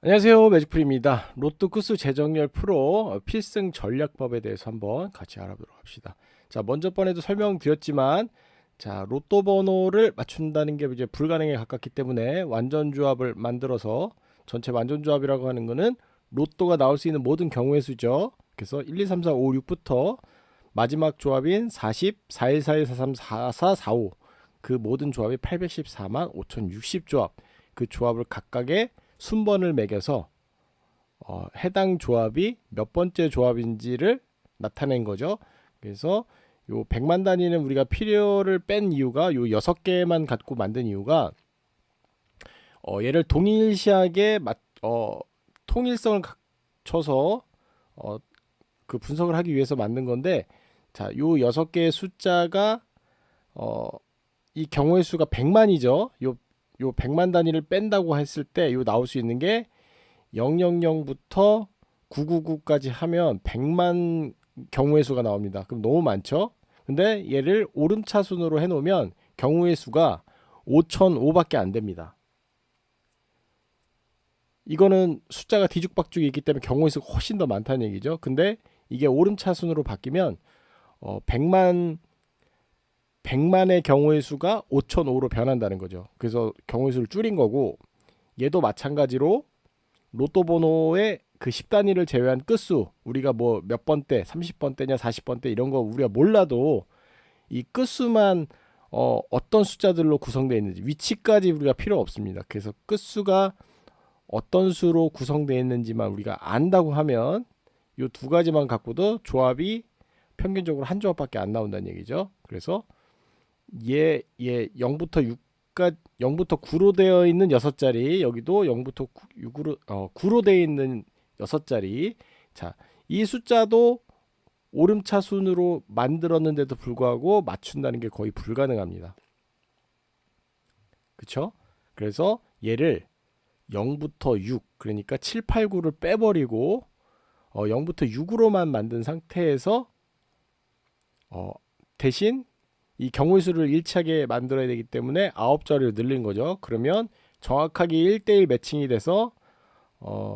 안녕하세요, 매직풀입니다. 로또 구수 재정렬 프로 필승 전략법에 대해서 한번 같이 알아보도록 합시다. 자, 먼저 번에도 설명드렸지만, 자, 로또 번호를 맞춘다는 게 이제 불가능에 가깝기 때문에 완전 조합을 만들어서, 전체 완전 조합이라고 하는 거는 로또가 나올 수 있는 모든 경우의 수죠. 그래서 1, 2, 3, 4, 5, 6부터 마지막 조합인 40, 41, 41, 43, 44, 45, 그 모든 조합이 814만 5060 조합, 그 조합을 각각의 순번을 매겨서 해당 조합이 몇 번째 조합인지를 나타낸 거죠. 그래서 요 100만 단위는 우리가 필요를 뺀 이유가 요 6개만 갖고 만든 이유가 얘를 동일시하게 통일성을 갖춰서 그 분석을 하기 위해서 만든 건데, 자, 요 6개의 숫자가 어, 이 경우의 수가 100만이죠. 요 100만 단위를 뺀다고 했을 때 요 나올 수 있는 게 000부터 999까지 하면 100만 경우의 수가 나옵니다. 그럼 너무 많죠? 근데 얘를 오름차순으로 해놓으면 경우의 수가 5005밖에 안 됩니다. 이거는 숫자가 뒤죽박죽이 있기 때문에 경우의 수가 훨씬 더 많다는 얘기죠. 근데 이게 오름차순으로 바뀌면 100만의 경우의 수가 5005로 변한다는 거죠. 그래서 경우의 수를 줄인 거고, 얘도 마찬가지로 로또 번호의 그 10단위를 제외한 끝수, 우리가 뭐 몇 번대, 30번대냐 40번대 이런 거 우리가 몰라도 이 끝수만 어떤 숫자들로 구성되어 있는지 위치까지 우리가 필요 없습니다. 그래서 끝수가 어떤 수로 구성되어 있는지만 우리가 안다고 하면 이 두 가지만 갖고도 조합이 평균적으로 한 조합밖에 안 나온다는 얘기죠. 그래서 얘 0부터 6가 0부터 9로 되어 있는 6자리, 여기도 0부터 6으로 9로 되어 있는 6자리. 자, 이 숫자도 오름차 순으로 만들었는데도 불구하고 맞춘다는 게 거의 불가능합니다. 그쵸? 그래서 얘를 0부터 6, 그러니까 7, 8, 9를 빼버리고 0부터 6으로만 만든 상태에서 대신 이 경우의 수를 일치하게 만들어야 되기 때문에 9자리로 늘린 거죠. 그러면 정확하게 1대1 매칭이 돼서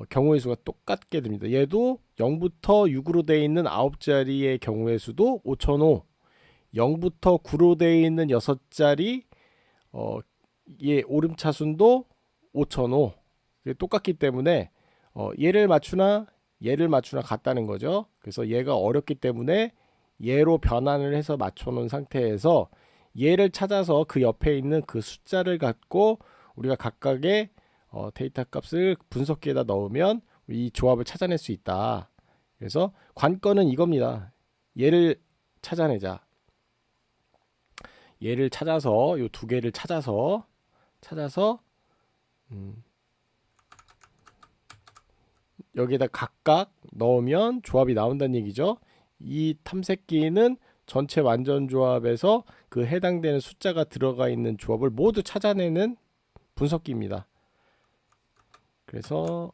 경우의 수가 똑같게 됩니다. 얘도 0부터 6으로 되어 있는 9자리의 경우의 수도 5005, 0부터 9로 되어 있는 6자리 얘 오름차순도 5005. 똑같기 때문에 얘를 맞추나 같다는 거죠. 그래서 얘가 어렵기 때문에 얘로 변환을 해서 맞춰놓은 상태에서 얘를 찾아서 그 옆에 있는 그 숫자를 갖고 우리가 각각의 데이터 값을 분석기에다 넣으면 이 조합을 찾아낼 수 있다. 그래서 관건은 이겁니다. 얘를 찾아내자. 얘를 찾아서 요 두 개를 찾아서 음, 여기에다 각각 넣으면 조합이 나온다는 얘기죠. 이 탐색기는 전체 완전 조합에서 그 해당되는 숫자가 들어가 있는 조합을 모두 찾아내는 분석기입니다. 그래서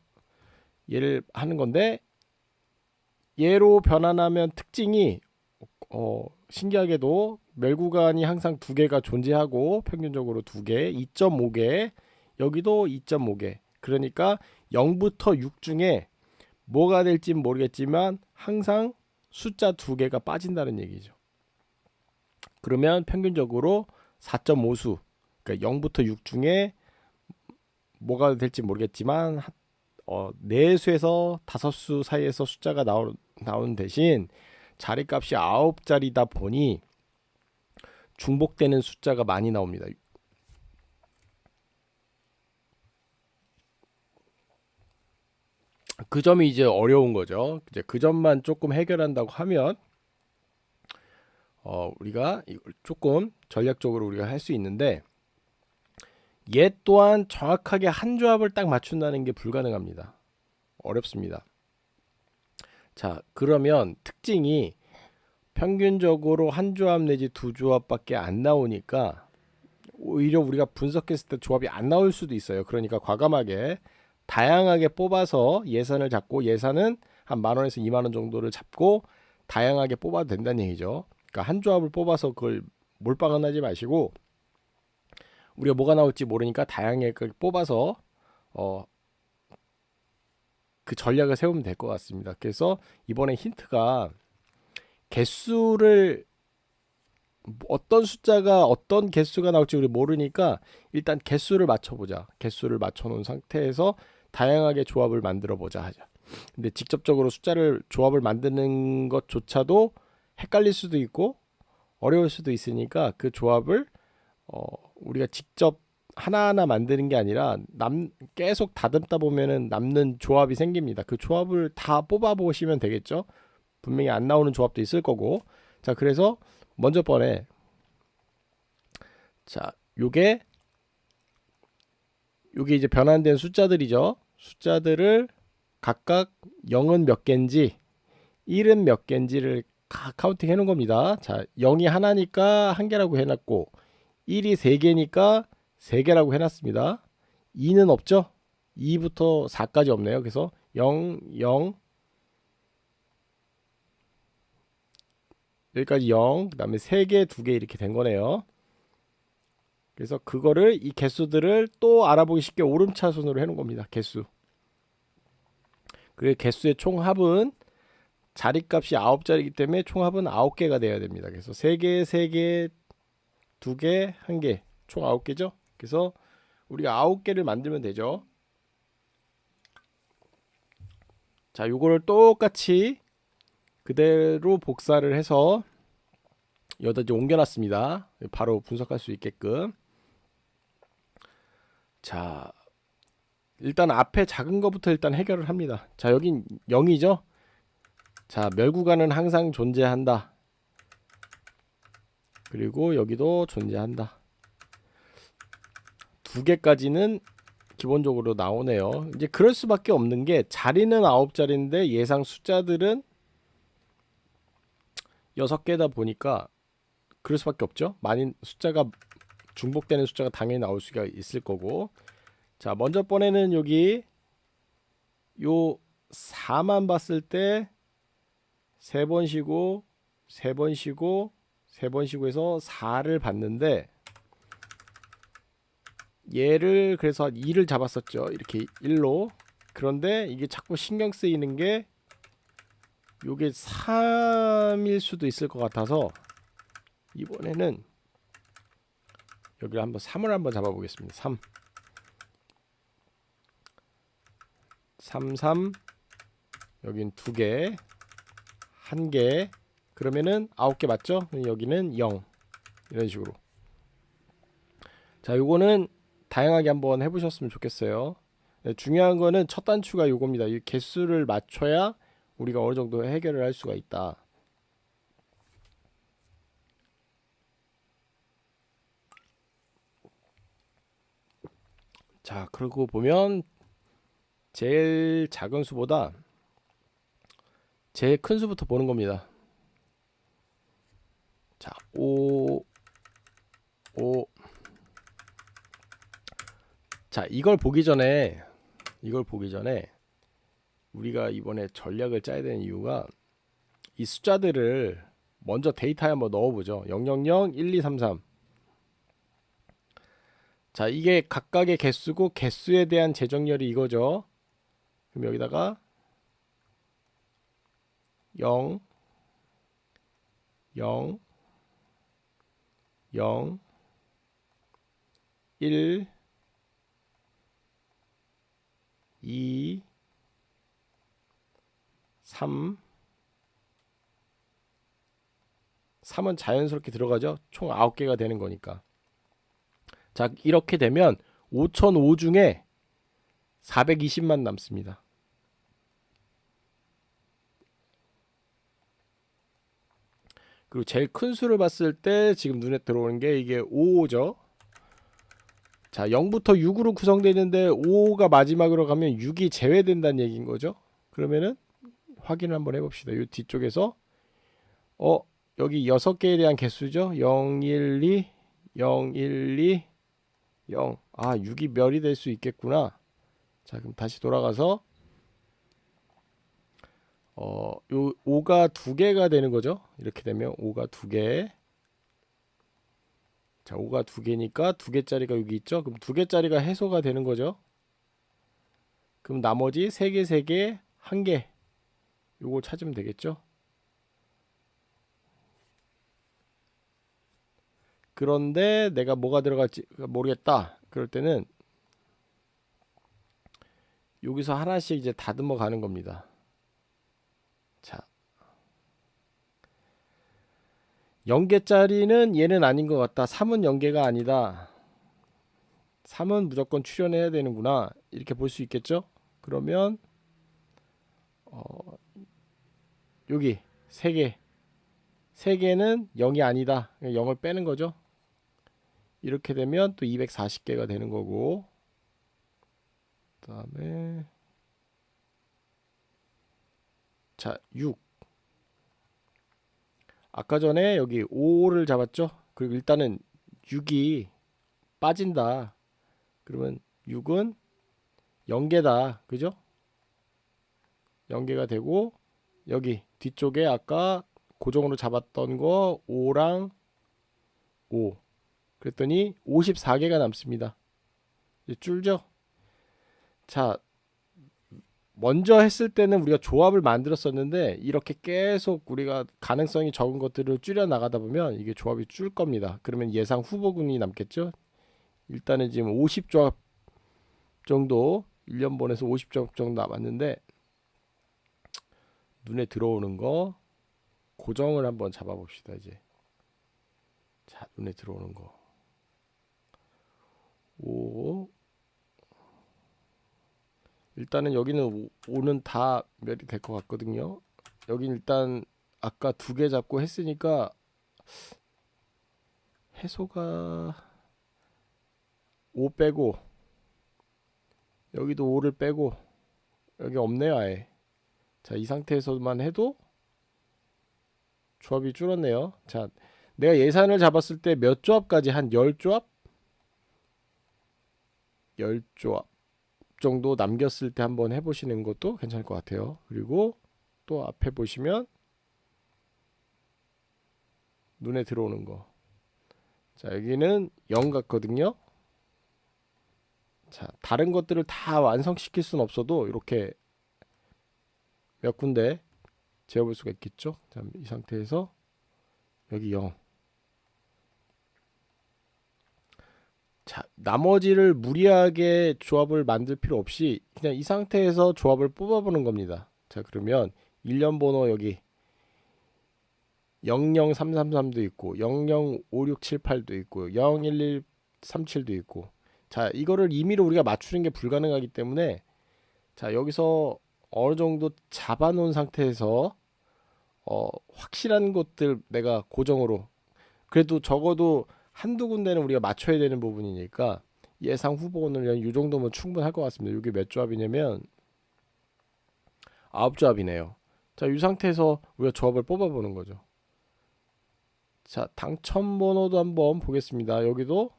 얘를 하는 건데, 얘로 변환하면 특징이 신기하게도 멸구간이 항상 두 개가 존재하고 평균적으로 두 개, 2.5개, 여기도 2.5개. 그러니까 0부터 6 중에 뭐가 될지 모르겠지만 항상 숫자 두 개가 빠진다는 얘기죠. 그러면 평균적으로 4.5수, 그러니까 0부터 6 중에 뭐가 될지 모르겠지만 4수에서 5수 사이에서 숫자가 나오는 대신 자리값이 9자리다 보니 중복되는 숫자가 많이 나옵니다. 그 점이 이제 어려운 거죠. 이제 그 점만 조금 해결한다고 하면 우리가 이걸 조금 전략적으로 우리가 할 수 있는데, 얘 또한 정확하게 한 조합을 딱 맞춘다는 게 불가능합니다. 어렵습니다. 자, 그러면 특징이 평균적으로 한 조합 내지 두 조합밖에 안 나오니까 오히려 우리가 분석했을 때 조합이 안 나올 수도 있어요. 그러니까 과감하게 다양하게 뽑아서 예산을 잡고, 예산은 한 10,000원에서 20,000원 정도를 잡고 다양하게 뽑아도 된다는 얘기죠. 그러니까 한 조합을 뽑아서 그걸 몰빵은 하지 마시고, 우리가 뭐가 나올지 모르니까 다양하게 뽑아서 어, 그 전략을 세우면 될 것 같습니다. 그래서 이번에 힌트가 개수를 어떤 숫자가 어떤 개수가 나올지 우리 모르니까 일단 개수를 맞춰보자. 개수를 맞춰놓은 상태에서 다양하게 조합을 만들어보자 하자. 근데 직접적으로 숫자를 조합을 만드는 것조차도 헷갈릴 수도 있고 어려울 수도 있으니까 그 조합을 우리가 직접 하나하나 만드는 게 아니라 계속 다듬다 보면은 남는 조합이 생깁니다. 그 조합을 다 뽑아 보시면 되겠죠. 분명히 안 나오는 조합도 있을 거고. 자, 그래서 먼저 번에 자, 요게 이제 변환된 숫자들이죠. 숫자들을 각각 0은 몇 개인지 1은 몇 개인지를 카운팅 해 놓은 겁니다. 자, 0이 하나니까 한 개라고 해놨고 1이 세 개니까 세 개라고 해놨습니다. 2는 없죠? 2부터 4까지 없네요. 그래서 0, 0 여기까지 0, 그 다음에 3개, 2개 이렇게 된 거네요. 그래서 그거를 이 개수들을 또 알아보기 쉽게 오름차순으로 해놓은 겁니다. 개수. 그리고 개수의 총합은 자리값이 9자리이기 때문에 총합은 9개가 돼야 됩니다. 그래서 3개, 3개, 2개, 1개 총 9개죠. 그래서 우리가 9개를 만들면 되죠. 자, 요거를 똑같이 그대로 복사를 해서 여기다 이제 옮겨놨습니다. 바로 분석할 수 있게끔. 자, 일단 앞에 작은 거부터 일단 해결을 합니다. 자, 여긴 0이죠. 자, 멸구간은 항상 존재한다. 그리고 여기도 존재한다. 2개까지는 기본적으로 나오네요. 이제 그럴 수밖에 없는 게 자리는 9자리인데 예상 숫자들은 6개다 보니까 그럴 수밖에 없죠. 많이 숫자가 중복되는 숫자가 당연히 나올 수가 있을 거고. 자, 먼저 번에는 여기 요 4만 봤을 때 3번 쉬고 3번 쉬고 3번 쉬고 해서 4를 봤는데 얘를 그래서 2를 잡았었죠. 이렇게 1로. 그런데 이게 자꾸 신경 쓰이는 게 요게 3일 수도 있을 것 같아서 이번에는 여기를 한번 3을 한번 잡아 보겠습니다. 3 3 3 여긴 2개 1개 그러면은 9개 맞죠? 여기는 0 이런 식으로. 자, 요거는 다양하게 한번 해보셨으면 좋겠어요. 네, 중요한 거는 첫 단추가 요겁니다. 이 개수를 맞춰야 우리가 어느 정도 해결을 할 수가 있다. 자, 그러고 보면 제일 작은 수보다 제일 큰 수부터 보는 겁니다. 자, 5 자, 이걸 보기 전에 우리가 이번에 전략을 짜야 되는 이유가 이 숫자들을 먼저 데이터에 한번 넣어보죠. 000, 1233. 자, 이게 각각의 개수고 개수에 대한 재정렬이 이거죠. 그럼 여기다가 0, 0, 0, 1, 2, 3, 3은 자연스럽게 들어가죠. 총 9개가 되는 거니까. 자, 이렇게 되면 5005 중에 420만 남습니다. 그리고 제일 큰 수를 봤을 때 지금 눈에 들어오는 게 이게 5죠. 자, 0부터 6으로 구성되어 있는데 5가 마지막으로 가면 6이 제외된다는 얘기인 거죠. 그러면은 확인을 한번 해봅시다. 이 뒤쪽에서 여기 6개에 대한 개수죠. 0, 1, 2, 0, 1, 2, 0. 아, 6이 멸이 될 수 있겠구나. 자, 그럼 다시 돌아가서 요 5가 2개가 되는 거죠. 이렇게 되면 5가 2개. 자, 5가 2개니까 2개짜리가 여기 있죠. 그럼 2개짜리가 해소가 되는 거죠. 그럼 나머지 3개, 3개, 1개 요거 찾으면 되겠죠? 그런데 내가 뭐가 들어갈지 모르겠다. 그럴 때는 여기서 하나씩 이제 다듬어 가는 겁니다. 자, 0개짜리는 얘는 아닌 것 같다. 3은 0개가 아니다. 3은 무조건 출연해야 되는구나. 이렇게 볼 수 있겠죠? 그러면 여기 3개. 3개는 0이 아니다. 0을 빼는 거죠. 이렇게 되면 또 240개가 되는 거고. 그다음에 자, 6. 아까 전에 여기 5를 잡았죠? 그리고 일단은 6이 빠진다. 그러면 6은 0개다. 그죠? 0개가 되고 여기 뒤쪽에 아까 고정으로 잡았던 거 5랑 5. 그랬더니 54개가 남습니다. 이제 줄죠? 자, 먼저 했을 때는 우리가 조합을 만들었었는데 이렇게 계속 우리가 가능성이 적은 것들을 줄여 나가다 보면 이게 조합이 줄 겁니다. 그러면 예상 후보군이 남겠죠? 일단은 지금 50조합 정도 1년본에서 50조합 정도 남았는데 눈에 들어오는 거 고정을 한번 잡아 봅시다. 이제 자, 눈에 들어오는 거 5. 일단은 여기는 5는 다 멸이 될 것 같거든요. 여긴 일단 아까 2개 잡고 했으니까 해소가 5 빼고 여기도 5를 빼고 여기 없네요 아예. 자, 이 상태에서만 해도 조합이 줄었네요. 자, 내가 예산을 잡았을 때 몇 조합까지 한 10조합? 10조합 정도 남겼을 때 한번 해보시는 것도 괜찮을 것 같아요. 그리고 또 앞에 보시면 눈에 들어오는 거. 자, 여기는 0 같거든요. 자, 다른 것들을 다 완성시킬 수는 없어도 이렇게 몇 군데 재어볼 수가 있겠죠. 자, 이 상태에서 여기 0. 자, 나머지를 무리하게 조합을 만들 필요 없이 그냥 이 상태에서 조합을 뽑아보는 겁니다. 자, 그러면 1년 번호 여기 00333도 있고 005678도 있고 01137도 있고 자, 이거를 임의로 우리가 맞추는 게 불가능하기 때문에 자, 여기서 어느 정도 잡아 놓은 상태에서 확실한 것들 내가 고정으로 그래도 적어도 한두 군데는 우리가 맞춰야 되는 부분이니까 예상 후보는 이 정도면 충분할 것 같습니다. 이게 몇 조합이냐면 9조합이네요. 자, 이 상태에서 우리가 조합을 뽑아보는 거죠. 자, 당첨 번호도 한번 보겠습니다. 여기도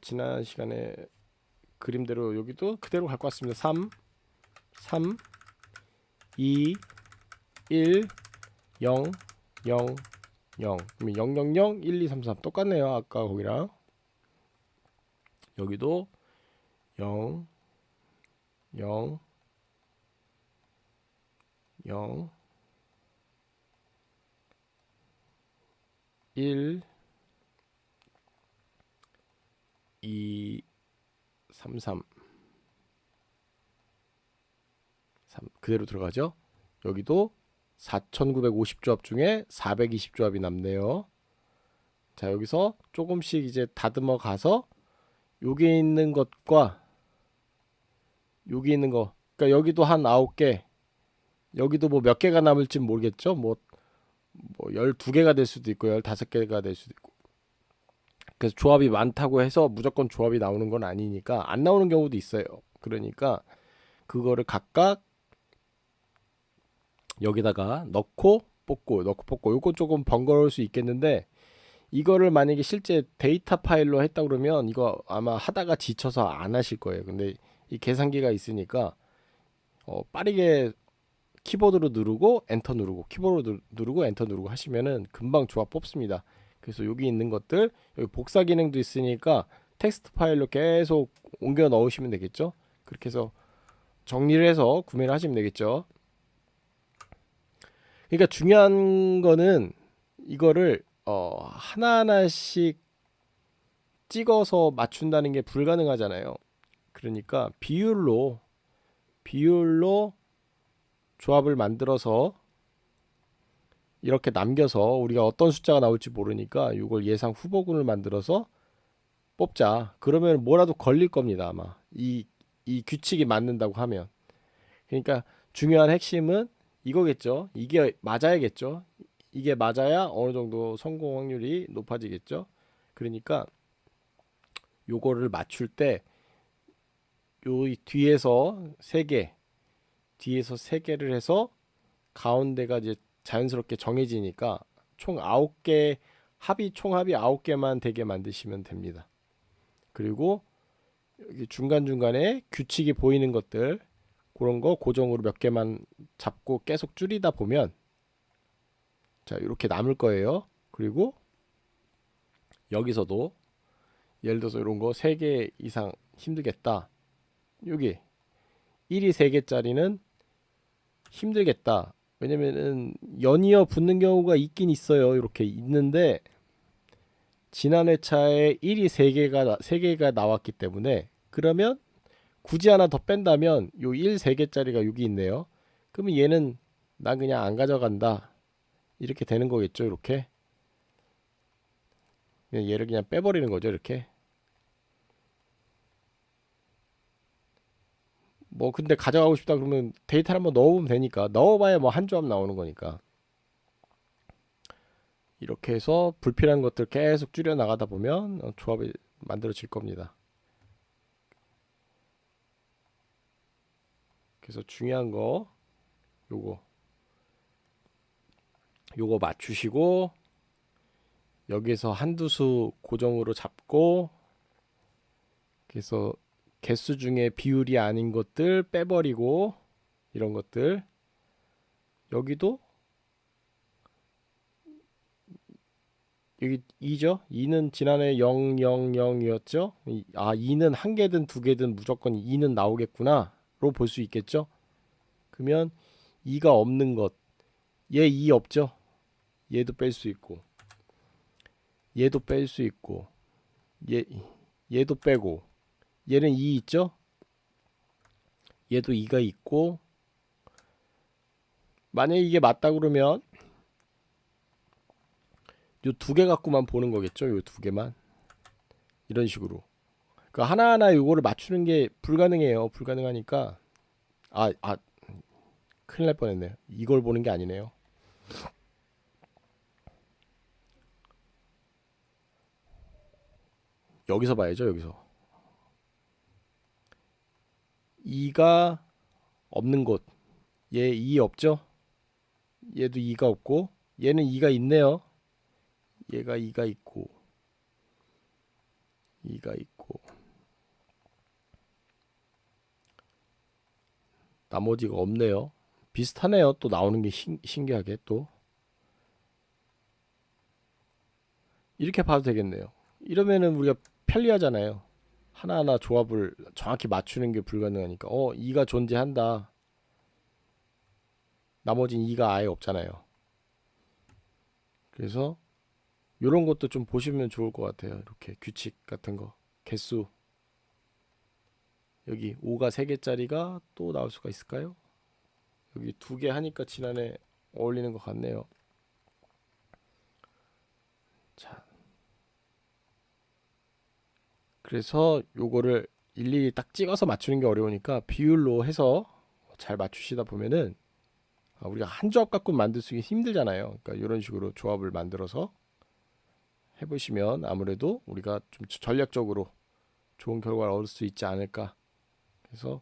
지난 시간에 그림대로 여기도 그대로 갈 것 같습니다. 3, 2, 1, 0, 0, 0. 그럼 0, 0, 0, 1, 2, 3, 3 똑같네요. 아까 거기랑 여기도 0, 0, 0, 1, 2, 3, 3 그대로 들어가죠. 여기도 4950조합 중에 420조합이 남네요. 자, 여기서 조금씩 이제 다듬어 가서 여기 있는 것과 여기 있는 거 그러니까 여기도 한 9개 여기도 뭐 몇 개가 남을지 모르겠죠. 뭐 12개가 될 수도 있고 15개가 될 수도 있고 그래서 조합이 많다고 해서 무조건 조합이 나오는 건 아니니까 안 나오는 경우도 있어요. 그러니까 그거를 각각 여기다가 넣고 뽑고 요건 조금 번거로울 수 있겠는데 이거를 만약에 실제 데이터 파일로 했다 그러면 이거 아마 하다가 지쳐서 안 하실 거예요. 근데 이 계산기가 있으니까 빠르게 키보드로 누르고 엔터 누르고 키보드로 누르고 엔터 누르고 하시면은 금방 조합 뽑습니다. 그래서 여기 있는 것들 여기 복사 기능도 있으니까 텍스트 파일로 계속 옮겨 넣으시면 되겠죠. 그렇게 해서 정리를 해서 구매를 하시면 되겠죠. 그러니까 중요한 거는 이거를 하나하나씩 찍어서 맞춘다는 게 불가능하잖아요. 그러니까 비율로 조합을 만들어서 이렇게 남겨서 우리가 어떤 숫자가 나올지 모르니까 이걸 예상 후보군을 만들어서 뽑자. 그러면 뭐라도 걸릴 겁니다, 아마. 이 규칙이 맞는다고 하면. 그러니까 중요한 핵심은 이거겠죠. 이게 맞아야겠죠. 이게 맞아야 어느 정도 성공 확률이 높아지겠죠. 그러니까 요거를 맞출 때 요 뒤에서 세 개를 해서 가운데가 이제 자연스럽게 정해지니까 총 9개 총합이 9개만 되게 만드시면 됩니다. 그리고 여기 중간중간에 규칙이 보이는 것들 그런 거 고정으로 몇 개만 잡고 계속 줄이다 보면 자 이렇게 남을 거예요. 그리고 여기서도 예를 들어서 이런 거 3개 이상 힘들겠다. 여기 1이 3개짜리는 힘들겠다. 왜냐면은 연이어 붙는 경우가 있긴 있어요. 이렇게 있는데 지난 회차에 1이 3개가 나왔기 때문에 그러면 굳이 하나 더 뺀다면 요 1 3개짜리가 여기 있네요. 그러면 얘는 난 그냥 안 가져간다. 이렇게 되는 거겠죠. 이렇게. 얘를 그냥 빼버리는 거죠. 이렇게. 뭐 근데 가져가고 싶다 그러면 데이터를 한번 넣어보면 되니까 넣어봐야 뭐 한 조합 나오는 거니까 이렇게 해서 불필요한 것들 계속 줄여 나가다 보면 조합이 만들어질 겁니다. 그래서 중요한 거 요거 맞추시고 여기서 한두 수 고정으로 잡고 그래서 개수 중에 비율이 아닌 것들 빼버리고 이런 것들 여기도 여기 2죠. 2는 지난해 0, 0, 0이었죠. 2는 한 개든 두 개든 무조건 2는 나오겠구나로 볼 수 있겠죠. 그러면 2가 없는 것, 얘 2 없죠. 얘도 뺄 수 있고, 얘도 뺄 수 있고, 얘도 빼고, 얘는 2 있죠. 얘도 2가 있고, 만약에 이게 맞다 그러면 요 두 개 갖고만 보는 거겠죠. 요 두 개만 이런 식으로. 그러니까 하나하나 요거를 맞추는 게 불가능해요. 불가능하니까 큰일 날 뻔했네요. 이걸 보는 게 아니네요. 여기서 봐야죠. 여기서 2가 없는 곳. 얘 2 없죠? 얘도 2가 없고 얘는 2가 있네요. 얘가 2가 있고 2가 있고 나머지가 없네요. 비슷하네요. 또 나오는 게 신기하게 또 이렇게 봐도 되겠네요. 이러면은 우리가 편리하잖아요. 하나하나 조합을 정확히 맞추는 게 불가능하니까 2가 존재한다. 나머진 2가 아예 없잖아요. 그래서 이런 것도 좀 보시면 좋을 것 같아요. 이렇게 규칙 같은 거 개수 여기 5가 3개짜리가 또 나올 수가 있을까요? 여기 2개 하니까 지난해 어울리는 것 같네요. 자, 그래서 요거를 일일이 딱 찍어서 맞추는 게 어려우니까 비율로 해서 잘 맞추시다 보면은 우리가 한 조합 갖고 만들 수 힘들잖아요. 그러니까 이런 식으로 조합을 만들어서 해보시면 아무래도 우리가 좀 전략적으로 좋은 결과를 얻을 수 있지 않을까. 그래서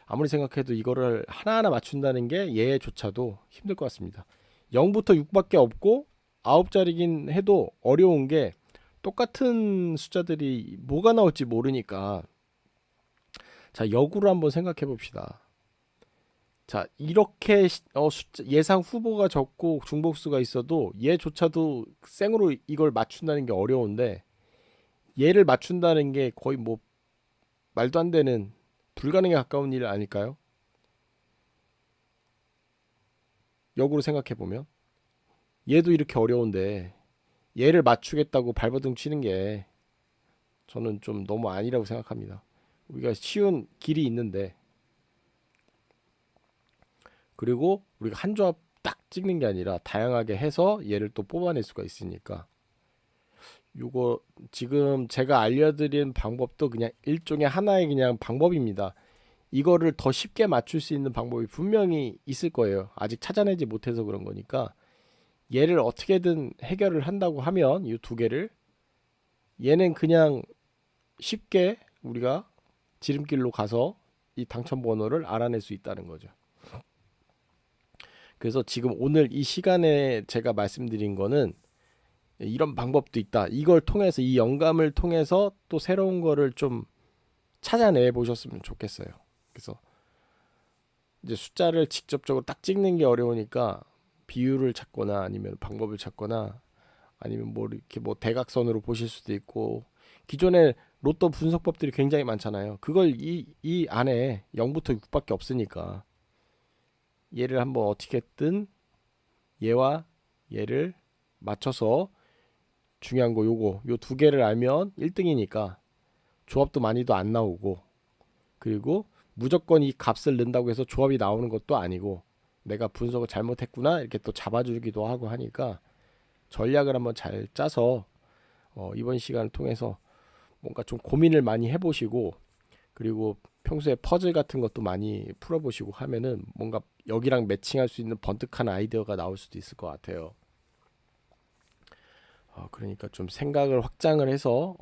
아무리 생각해도 이거를 하나하나 맞춘다는 게 얘조차도 힘들 것 같습니다. 0부터 6밖에 없고 9자리긴 해도 어려운 게 똑같은 숫자들이 뭐가 나올지 모르니까 자 역으로 한번 생각해 봅시다. 자 이렇게 예상 후보가 적고 중복수가 있어도 얘조차도 생으로 이걸 맞춘다는 게 어려운데 얘를 맞춘다는 게 거의 뭐 말도 안 되는 불가능에 가까운 일 아닐까요? 역으로 생각해 보면 얘도 이렇게 어려운데 얘를 맞추겠다고 발버둥 치는 게 저는 좀 너무 아니라고 생각합니다. 우리가 쉬운 길이 있는데, 그리고 우리가 한 조합 딱 찍는 게 아니라 다양하게 해서 얘를 또 뽑아낼 수가 있으니까, 요거 지금 제가 알려드린 방법도 그냥 일종의 하나의 그냥 방법입니다. 이거를 더 쉽게 맞출 수 있는 방법이 분명히 있을 거예요. 아직 찾아내지 못해서 그런 거니까 얘를 어떻게든 해결을 한다고 하면 이 두 개를, 얘는 그냥 쉽게 우리가 지름길로 가서 이 당첨 번호를 알아낼 수 있다는 거죠. 그래서 지금 오늘 이 시간에 제가 말씀드린 거는 이런 방법도 있다. 이걸 통해서, 이 영감을 통해서 또 새로운 거를 좀 찾아내 보셨으면 좋겠어요. 그래서 이제 숫자를 직접적으로 딱 찍는 게 어려우니까 비율을 찾거나 아니면 방법을 찾거나 아니면 뭐 이렇게 뭐 대각선으로 보실 수도 있고, 기존에 로또 분석법들이 굉장히 많잖아요. 그걸 이 안에 0부터 6밖에 없으니까 얘를 한번 어떻게든 얘와 얘를 맞춰서, 중요한 거 요거 요 두 개를 알면 1등이니까 조합도 많이도 안 나오고, 그리고 무조건 이 값을 넣는다고 해서 조합이 나오는 것도 아니고 내가 분석을 잘못했구나 이렇게 또 잡아주기도 하고 하니까 전략을 한번 잘 짜서 이번 시간을 통해서 뭔가 좀 고민을 많이 해보시고, 그리고 평소에 퍼즐 같은 것도 많이 풀어보시고 하면은 뭔가 여기랑 매칭할 수 있는 번뜩한 아이디어가 나올 수도 있을 것 같아요. 그러니까 좀 생각을 확장을 해서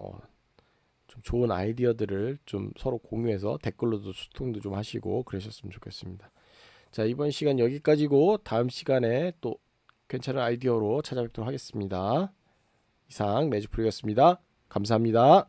좀 좋은 아이디어들을 좀 서로 공유해서 댓글로도 소통도 좀 하시고 그러셨으면 좋겠습니다. 자, 이번 시간 여기까지고 다음 시간에 또 괜찮은 아이디어로 찾아뵙도록 하겠습니다. 이상 매주풀이었습니다. 감사합니다.